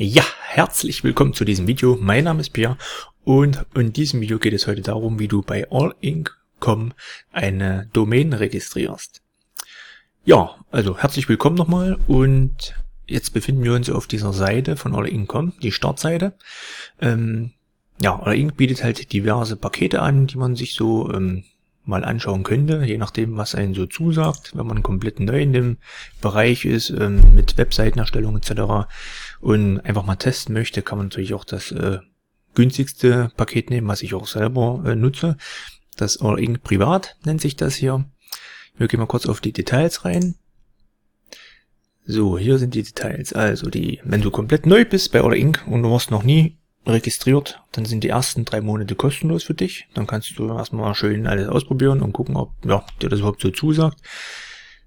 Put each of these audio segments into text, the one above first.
Ja, herzlich willkommen zu diesem Video. Mein Name ist Pierre und in diesem Video geht es heute darum, wie du bei allink.com eine Domain registrierst. Ja, also herzlich willkommen nochmal und jetzt befinden wir uns auf dieser Seite von allink.com, die Startseite. Ja, allink bietet halt diverse Pakete an, die man sich so mal anschauen könnte, je nachdem, was einen so zusagt, wenn man komplett neu in dem Bereich ist, mit Webseitenerstellung etc. und einfach mal testen möchte, kann man natürlich auch das günstigste Paket nehmen, was ich auch selber nutze. Das allink Privat nennt sich das hier. Wir gehen mal kurz auf die Details rein. So, hier sind die Details. Also wenn du komplett neu bist bei allink und du warst noch nie registriert, dann sind die ersten 3 Monate kostenlos für dich. Dann kannst du erstmal schön alles ausprobieren und gucken, ob dir das überhaupt so zusagt.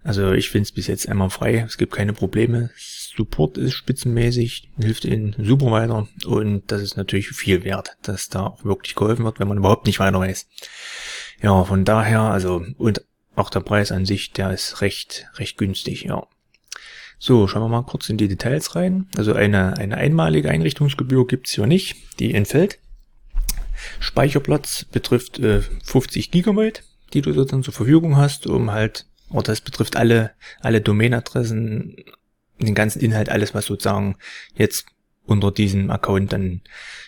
Also ich finde es bis jetzt einmal frei, es gibt keine Probleme. Support ist spitzenmäßig, hilft ihnen super weiter und das ist natürlich viel wert, dass da auch wirklich geholfen wird, wenn man überhaupt nicht weiter weiß. Ja, von daher, und auch der Preis an sich, der ist recht günstig, ja. So, schauen wir mal kurz in die Details rein. Also eine einmalige Einrichtungsgebühr gibt's hier nicht, die entfällt. Speicherplatz betrifft 50 GB, die du sozusagen zur Verfügung hast, das betrifft alle Domainadressen, den ganzen Inhalt, alles was sozusagen jetzt unter diesem Account dann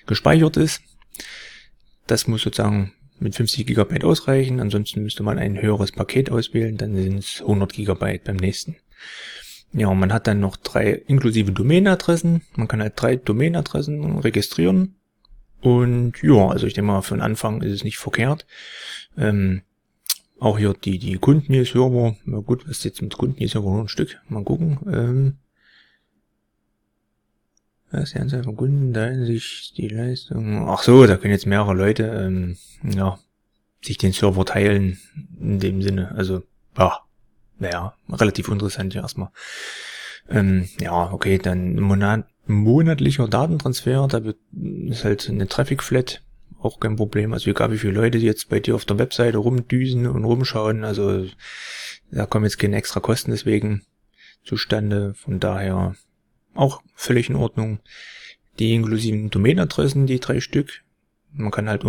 gespeichert ist. Das muss sozusagen mit 50 GB ausreichen, ansonsten müsste man ein höheres Paket auswählen, dann sind es 100 GB beim nächsten. Ja, und man hat dann noch 3 inklusive Domainadressen. Man kann halt 3 Domainadressen registrieren. Und ja, also ich denke mal, für den Anfang ist es nicht verkehrt. Auch hier die Kundenserver. Na gut, was ist jetzt mit Kundenserver nur ein Stück? Mal gucken. Das ist die Anzahl von Kunden, teilen sich die Leistung. Ach so, da können jetzt mehrere Leute sich den Server teilen. In dem Sinne. Also, naja, relativ interessant ja erstmal. Ja, okay, dann monatlicher Datentransfer, ist halt eine Traffic-Flat, auch kein Problem. Also egal wie viele Leute jetzt bei dir auf der Webseite rumdüsen und rumschauen, also da kommen jetzt keine extra Kosten deswegen zustande, von daher auch völlig in Ordnung. Die inklusiven Domainadressen, die 3 Stück, man kann halt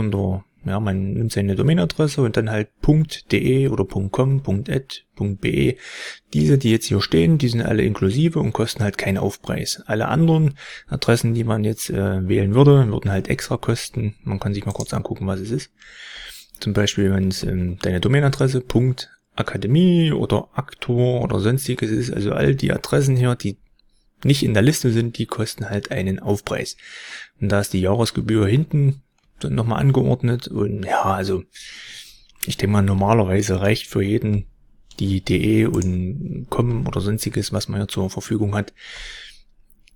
man nimmt seine Domainadresse und dann halt .de oder .com, .at, .be. Diese, die jetzt hier stehen, die sind alle inklusive und kosten halt keinen Aufpreis. Alle anderen Adressen, die man jetzt wählen würde, würden halt extra kosten. Man kann sich mal kurz angucken, was es ist. Zum Beispiel, wenn es deine Domainadresse .akademie oder Aktor oder sonstiges ist, also all die Adressen hier, die nicht in der Liste sind, die kosten halt einen Aufpreis. Und da ist die Jahresgebühr hinten dann nochmal angeordnet und ja, also ich denke mal, normalerweise reicht für jeden die DE und com oder sonstiges, was man ja zur Verfügung hat.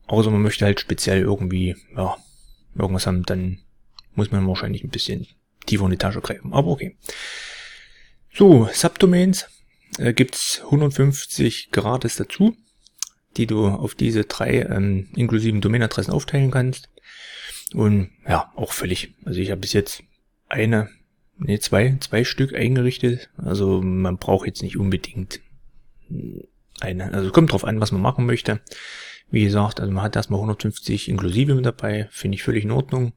Außer man möchte halt speziell irgendwie, irgendwas haben, dann muss man wahrscheinlich ein bisschen tiefer in die Tasche greifen, aber okay. So, Subdomains gibt's 150 gratis dazu, die du auf diese 3 inklusiven Domainadressen aufteilen kannst. Und ja, auch völlig. Also ich habe bis jetzt zwei Stück eingerichtet. Also man braucht jetzt nicht unbedingt eine. Also es kommt drauf an, was man machen möchte. Wie gesagt, also man hat erstmal 150 inklusive mit dabei. Finde ich völlig in Ordnung.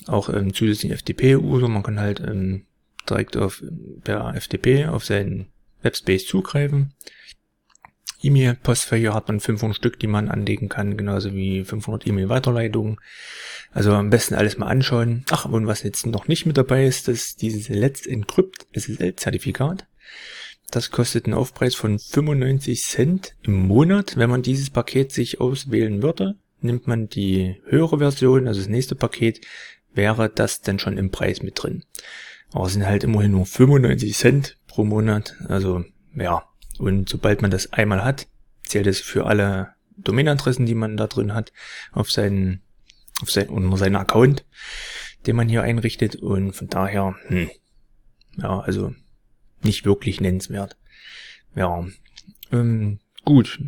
Auch zusätzlichen FTP-User. Man kann halt direkt per FTP auf seinen Webspace zugreifen. E-Mail-Postfächer hat man 500 Stück, die man anlegen kann, genauso wie 500 E-Mail-Weiterleitungen. Also am besten alles mal anschauen. Ach, und was jetzt noch nicht mit dabei ist, das ist dieses Let's Encrypt SSL-Zertifikat. Das kostet einen Aufpreis von 95 Cent im Monat. Wenn man dieses Paket sich auswählen würde, nimmt man die höhere Version, also das nächste Paket, wäre das dann schon im Preis mit drin. Aber es sind halt immerhin nur 95 Cent pro Monat, also ja. Und sobald man das einmal hat, zählt es für alle Domainadressen, die man da drin hat, unter seinen Account, den man hier einrichtet. Und von daher, also nicht wirklich nennenswert. Ja, gut.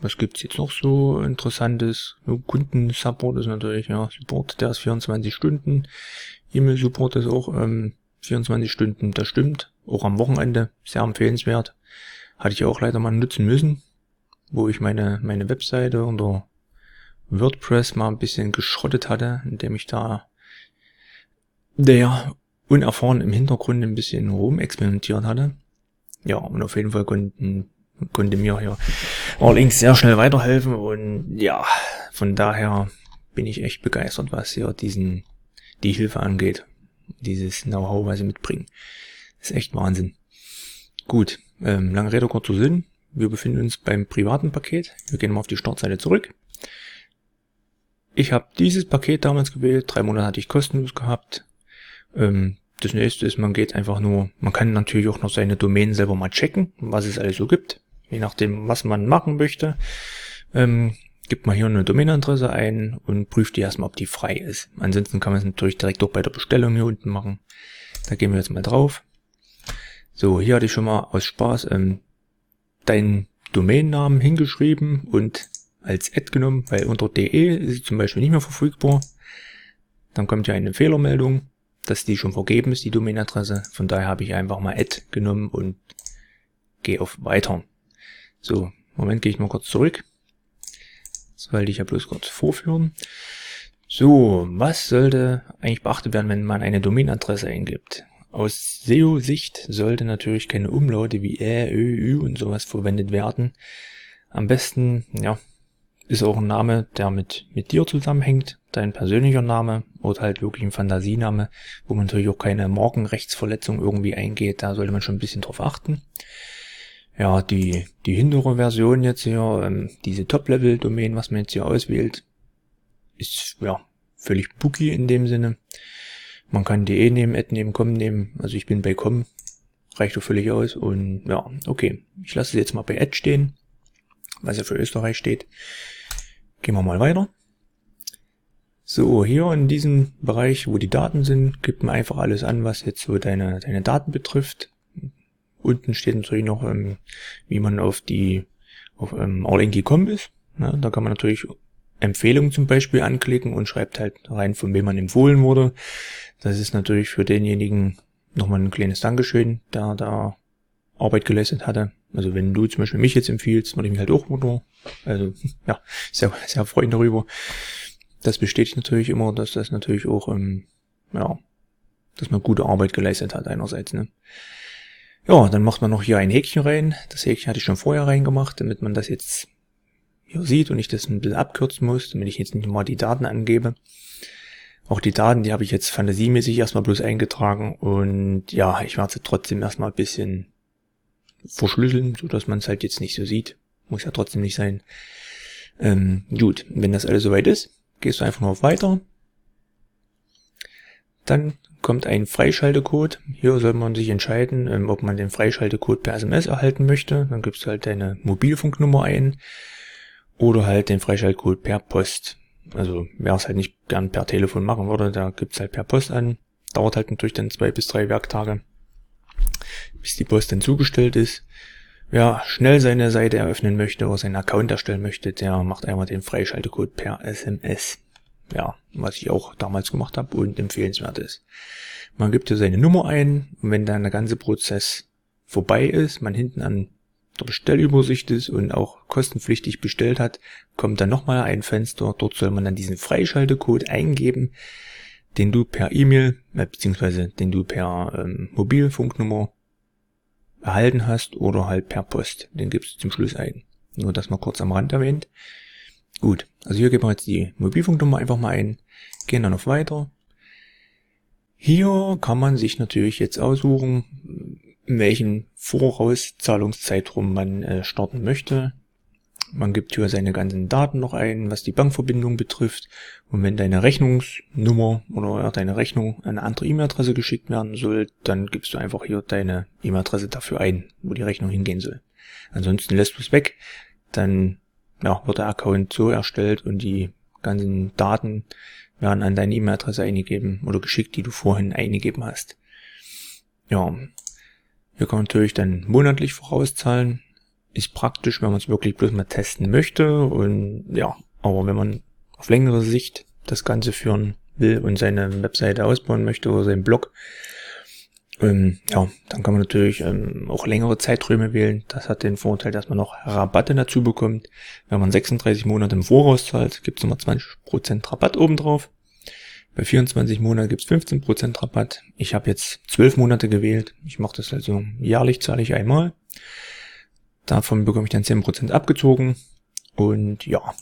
Was gibt's jetzt noch so Interessantes? Kundensupport ist natürlich, Support, der ist 24 Stunden. E-Mail-Support ist auch 24 Stunden, das stimmt. Auch am Wochenende, sehr empfehlenswert. Hatte ich auch leider mal nutzen müssen, wo ich meine Webseite unter WordPress mal ein bisschen geschrottet hatte, indem ich da der unerfahren im Hintergrund ein bisschen rumexperimentiert hatte. Ja, und auf jeden Fall konnte mir hier All-Inks sehr schnell weiterhelfen und ja, von daher bin ich echt begeistert, was hier die Hilfe angeht. Dieses Know-how, was sie mitbringen. Das ist echt Wahnsinn. Gut, lange Rede, kurzer Sinn. Wir befinden uns beim privaten Paket. Wir gehen mal auf die Startseite zurück. Ich habe dieses Paket damals gewählt. 3 Monate hatte ich kostenlos gehabt. Das nächste ist, man kann natürlich auch noch seine Domain selber mal checken, was es alles so gibt. Je nachdem, was man machen möchte. Gibt man hier eine Domainadresse ein und prüft die erstmal, ob die frei ist. Ansonsten kann man es natürlich direkt auch bei der Bestellung hier unten machen. Da gehen wir jetzt mal drauf. So, hier hatte ich schon mal aus Spaß deinen Domainnamen hingeschrieben und als Ad genommen, weil unter .de ist sie zum Beispiel nicht mehr verfügbar. Dann kommt ja eine Fehlermeldung, dass die schon vergeben ist, die Domainadresse. Von daher habe ich einfach mal Ad genommen und gehe auf Weiter. So, Moment, gehe ich mal kurz zurück. Das wollte ich ja bloß kurz vorführen. So, was sollte eigentlich beachtet werden, wenn man eine Domainadresse eingibt? Aus SEO-Sicht sollte natürlich keine Umlaute wie Ö, Ü und sowas verwendet werden. Am besten, ja, ist auch ein Name, der mit dir zusammenhängt, dein persönlicher Name oder halt wirklich ein Fantasiename, wo man natürlich auch keine Markenrechtsverletzung irgendwie eingeht. Da sollte man schon ein bisschen drauf achten. Ja, die hintere Version jetzt hier, diese Top-Level-Domain, was man jetzt hier auswählt, ist ja völlig bookie in dem Sinne. Man kann DE nehmen, Ad nehmen, com nehmen. Also ich bin bei com, reicht doch völlig aus. Und ja, okay, ich lasse es jetzt mal bei Ad stehen, was ja für Österreich steht. Gehen wir mal weiter. So, hier in diesem Bereich, wo die Daten sind, gibt man einfach alles an, was jetzt so deine Daten betrifft. Unten steht natürlich noch, wie man auf All-In gekommen ist. Ja, da kann man natürlich Empfehlungen zum Beispiel anklicken und schreibt halt rein, von wem man empfohlen wurde. Das ist natürlich für denjenigen nochmal ein kleines Dankeschön, der da Arbeit geleistet hatte. Also wenn du zum Beispiel mich jetzt empfiehlst, würde ich mich halt auch runter. Also ja, sehr, sehr freuen darüber. Das bestätigt natürlich immer, dass das natürlich auch, dass man gute Arbeit geleistet hat einerseits, ne. Ja, dann macht man noch hier ein Häkchen rein. Das Häkchen hatte ich schon vorher reingemacht, damit man das jetzt hier sieht und ich das ein bisschen abkürzen muss, damit ich jetzt nicht mal die Daten angebe. Auch die Daten, die habe ich jetzt fantasiemäßig erstmal bloß eingetragen und ja, ich werde sie trotzdem erstmal ein bisschen verschlüsseln, so dass man es halt jetzt nicht so sieht. Muss ja trotzdem nicht sein. Gut, wenn das alles soweit ist, gehst du einfach nur auf Weiter. Dann kommt ein Freischaltecode. Hier soll man sich entscheiden, ob man den Freischaltecode per SMS erhalten möchte. Dann gibst du halt deine Mobilfunknummer ein oder halt den Freischaltcode per Post. Also wer es halt nicht gern per Telefon machen würde, da gibt's halt per Post an. Dauert halt natürlich dann 2 bis 3 Werktage, bis die Post dann zugestellt ist. Wer schnell seine Seite eröffnen möchte oder seinen Account erstellen möchte, der macht einmal den Freischaltecode per SMS. Ja, was ich auch damals gemacht habe und empfehlenswert ist. Man gibt hier seine Nummer ein und wenn dann der ganze Prozess vorbei ist, man hinten an der Bestellübersicht ist und auch kostenpflichtig bestellt hat, kommt dann nochmal ein Fenster. Dort soll man dann diesen Freischaltecode eingeben, den du per E-Mail, beziehungsweise den du per Mobilfunknummer erhalten hast oder halt per Post. Den gibst du zum Schluss ein. Nur das mal kurz am Rand erwähnt. Gut, also hier geben wir jetzt die Mobilfunknummer einfach mal ein, gehen dann auf Weiter. Hier kann man sich natürlich jetzt aussuchen, in welchen Vorauszahlungszeitraum man starten möchte. Man gibt hier seine ganzen Daten noch ein, was die Bankverbindung betrifft. Und wenn deine Rechnungsnummer oder deine Rechnung an eine andere E-Mail-Adresse geschickt werden soll, dann gibst du einfach hier deine E-Mail-Adresse dafür ein, wo die Rechnung hingehen soll. Ansonsten lässt du es weg, dann wird der Account so erstellt und die ganzen Daten werden an deine E-Mail-Adresse eingegeben oder geschickt, die du vorhin eingegeben hast. Ja, hier kann man natürlich dann monatlich vorauszahlen. Ist praktisch, wenn man es wirklich bloß mal testen möchte. Und ja, aber wenn man auf längere Sicht das Ganze führen will und seine Webseite ausbauen möchte oder seinen Blog Ja, dann kann man natürlich auch längere Zeiträume wählen. Das hat den Vorteil, dass man noch Rabatte dazu bekommt. Wenn man 36 Monate im Voraus zahlt, gibt es nochmal 20% Rabatt obendrauf. Bei 24 Monaten gibt es 15% Rabatt. Ich habe jetzt 12 Monate gewählt. Ich mache das also jährlich, zahle ich einmal. Davon bekomme ich dann 10% abgezogen. Und ja.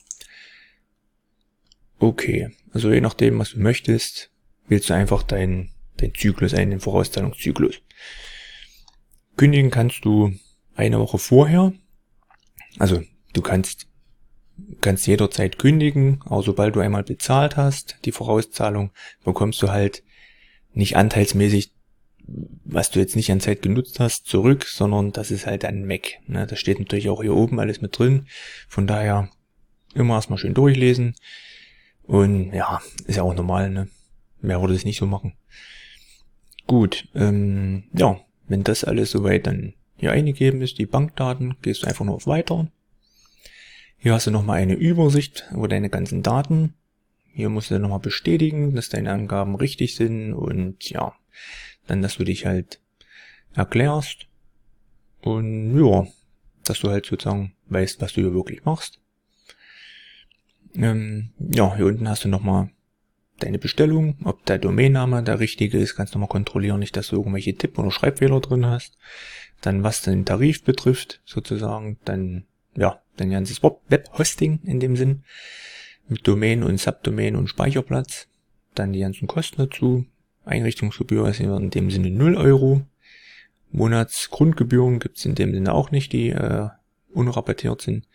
Okay, also je nachdem, was du möchtest, wählst du einfach deinen Zyklus ein, den Vorauszahlungszyklus. Kündigen kannst du eine Woche vorher. Also du kannst jederzeit kündigen, aber sobald du einmal bezahlt hast, die Vorauszahlung, bekommst du halt nicht anteilsmäßig, was du jetzt nicht an Zeit genutzt hast, zurück, sondern das ist halt dann weg. Das steht natürlich auch hier oben alles mit drin. Von daher immer erstmal schön durchlesen. Und ja, ist ja auch normal, ne? Mehr würde es nicht so machen. Gut, ja, wenn das alles soweit dann hier eingegeben ist, die Bankdaten, gehst du einfach nur auf Weiter. Hier hast du nochmal eine Übersicht über deine ganzen Daten. Hier musst du dann nochmal bestätigen, dass deine Angaben richtig sind und ja, dann, dass du dich halt erklärst und ja, dass du halt sozusagen weißt, was du hier wirklich machst. Ja, hier unten hast du nochmal deine Bestellung, ob der Domainname der richtige ist, kannst du nochmal kontrollieren, nicht, dass du irgendwelche Tipp- oder Schreibfehler drin hast. Dann, was den Tarif betrifft, sozusagen, dann, ja, dein ganzes Web-Hosting in dem Sinn, mit Domain und Subdomain und Speicherplatz. Dann die ganzen Kosten dazu. Einrichtungsgebühr ist in dem Sinne 0 Euro. Monatsgrundgebühren gibt es in dem Sinne auch nicht, die unrabattiert sind.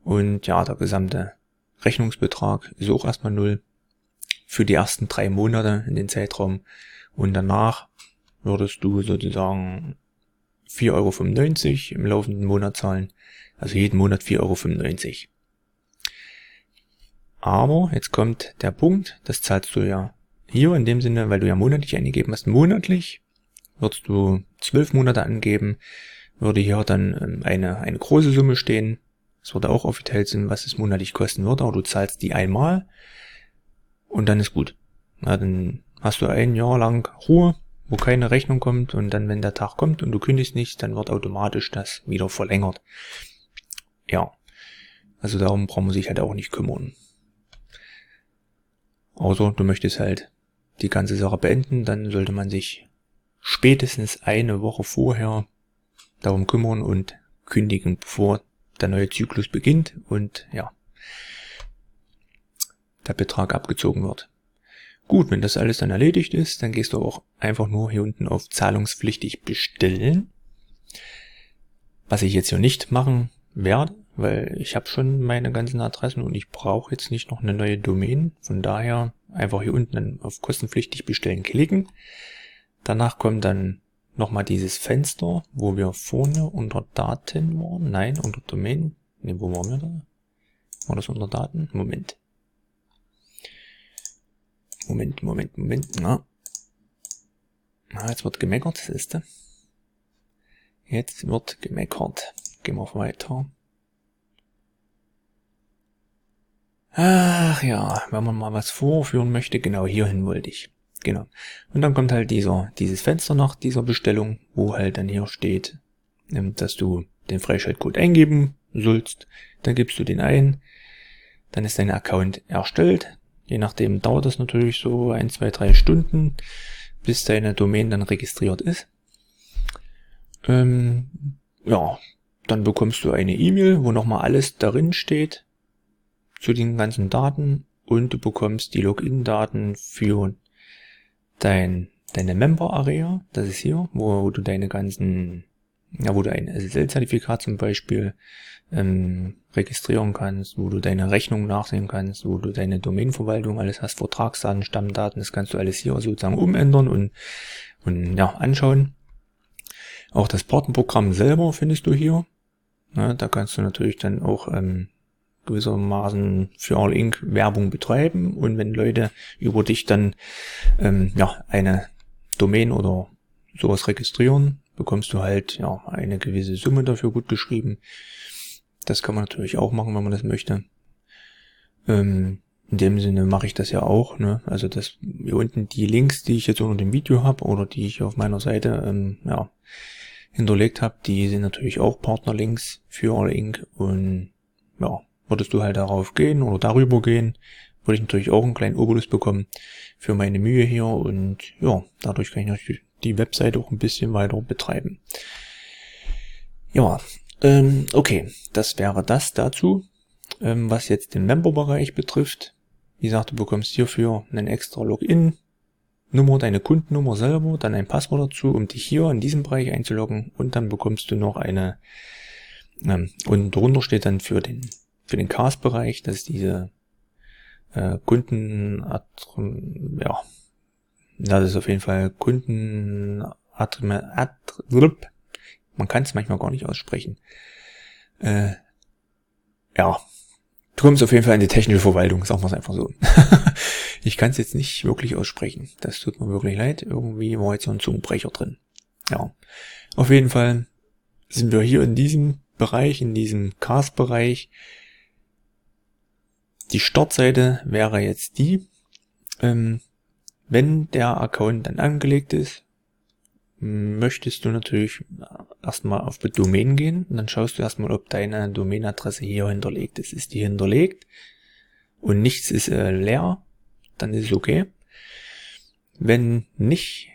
Und ja, der gesamte Rechnungsbetrag ist auch erstmal 0 für die ersten 3 Monate in den Zeitraum. Und danach würdest du sozusagen 4,95 € im laufenden Monat zahlen. Also jeden Monat 4,95 €. Aber jetzt kommt der Punkt, das zahlst du ja hier in dem Sinne, weil du ja monatlich eingegeben hast. Monatlich würdest du 12 Monate angeben, würde hier dann eine große Summe stehen. Es würde auch offiziell sein, was es monatlich kosten würde, aber du zahlst die einmal und dann ist gut. Na, dann hast du ein Jahr lang Ruhe, wo keine Rechnung kommt und dann, wenn der Tag kommt und du kündigst nicht, dann wird automatisch das wieder verlängert. Ja, also darum braucht man sich halt auch nicht kümmern. Außer du möchtest halt die ganze Sache beenden, dann sollte man sich spätestens eine Woche vorher darum kümmern und kündigen, bevor der neue Zyklus beginnt und ja, der Betrag abgezogen wird. Gut, wenn das alles dann erledigt ist, dann gehst du auch einfach nur hier unten auf zahlungspflichtig bestellen. Was ich jetzt hier nicht machen werde, weil ich habe schon meine ganzen Adressen und ich brauche jetzt nicht noch eine neue Domain. Von daher einfach hier unten dann auf kostenpflichtig bestellen klicken. Danach kommt dann nochmal dieses Fenster, wo wir vorne unter Daten waren. Nein, unter Domain. Ne, wo waren wir da? War das unter Daten? Moment. Na, jetzt wird gemeckert, siehst du? Jetzt wird gemeckert. Gehen wir weiter. Ach ja, wenn man mal was vorführen möchte, genau hierhin wollte ich. Genau. Und dann kommt halt dieses Fenster nach dieser Bestellung, wo halt dann hier steht, dass du den Freischaltcode eingeben sollst. Dann gibst du den ein. Dann ist dein Account erstellt. Je nachdem dauert das natürlich so 1, 2, 3 Stunden, bis deine Domain dann registriert ist. Ja, dann bekommst du eine E-Mail, wo nochmal alles darin steht zu den ganzen Daten und du bekommst die Login-Daten für deine Member-Area. Das ist hier, wo du deine ganzen, ja, wo du ein SSL-Zertifikat zum Beispiel registrieren kannst, wo du deine Rechnung nachsehen kannst, wo du deine Domainverwaltung alles hast, Vertragsdaten, Stammdaten, das kannst du alles hier sozusagen umändern und ja, anschauen. Auch das Partnerprogramm selber findest du hier. Ja, da kannst du natürlich dann auch gewissermaßen für All Inc. Werbung betreiben und wenn Leute über dich dann ja, eine Domain oder sowas registrieren, bekommst du halt ja eine gewisse Summe dafür gut geschrieben. Das kann man natürlich auch machen, wenn man das möchte. in dem Sinne mache ich das ja auch, ne? Also das hier unten die Links, die ich jetzt unter dem Video habe oder die ich auf meiner Seite ja, hinterlegt habe, die sind natürlich auch Partnerlinks für Allink. Und ja, würdest du halt darauf gehen oder darüber gehen, würde ich natürlich auch einen kleinen Obolus bekommen für meine Mühe hier. Und ja, dadurch kann ich natürlich die Webseite auch ein bisschen weiter betreiben. Ja, okay, das wäre das dazu. Was jetzt den Member-Bereich betrifft, wie gesagt, du bekommst hierfür einen extra Login-Nummer, deine Kundennummer selber, dann ein Passwort dazu, um dich hier in diesem Bereich einzuloggen, und dann bekommst du noch eine, und drunter steht dann für den Cast-Bereich, das ist diese Kunden, ja, das ist auf jeden Fall Kunden, man kann es manchmal gar nicht aussprechen. Ja, du kommst auf jeden Fall in die technische Verwaltung, sagen wir es einfach so. Ich kann es jetzt nicht wirklich aussprechen. Das tut mir wirklich leid. Irgendwie war jetzt so ein Zungenbrecher drin. Ja, auf jeden Fall sind wir hier in diesem Bereich, in diesem Cast-Bereich. Die Startseite wäre jetzt die, wenn der Account dann angelegt ist, möchtest du natürlich erstmal auf die Domain gehen und dann schaust du erstmal, ob deine Domainadresse hier hinterlegt ist. Ist die hinterlegt und nichts ist leer, dann ist es okay. Wenn nicht,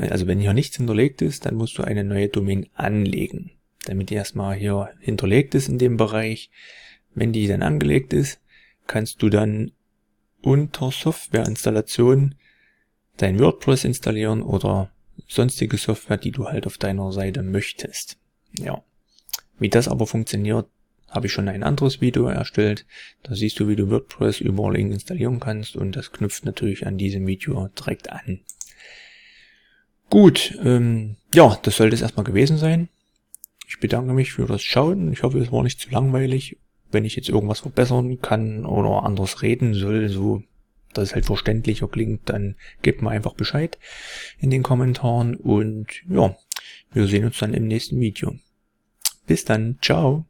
also wenn hier nichts hinterlegt ist, dann musst du eine neue Domain anlegen, damit die erstmal hier hinterlegt ist in dem Bereich. Wenn die dann angelegt ist, kannst du dann unter Softwareinstallation dein WordPress installieren oder sonstige Software, die du halt auf deiner Seite möchtest. Ja, wie das aber funktioniert, habe ich schon ein anderes Video erstellt. Da siehst du, wie du WordPress über Allink installieren kannst, und das knüpft natürlich an diesem Video direkt an. Gut, ja, das sollte es erstmal gewesen sein. Ich bedanke mich für das Schauen. Ich hoffe, es war nicht zu langweilig. Wenn ich jetzt irgendwas verbessern kann oder anders reden soll, so dass es halt verständlicher klingt, dann gebt mir einfach Bescheid in den Kommentaren, und ja, wir sehen uns dann im nächsten Video. Bis dann, ciao!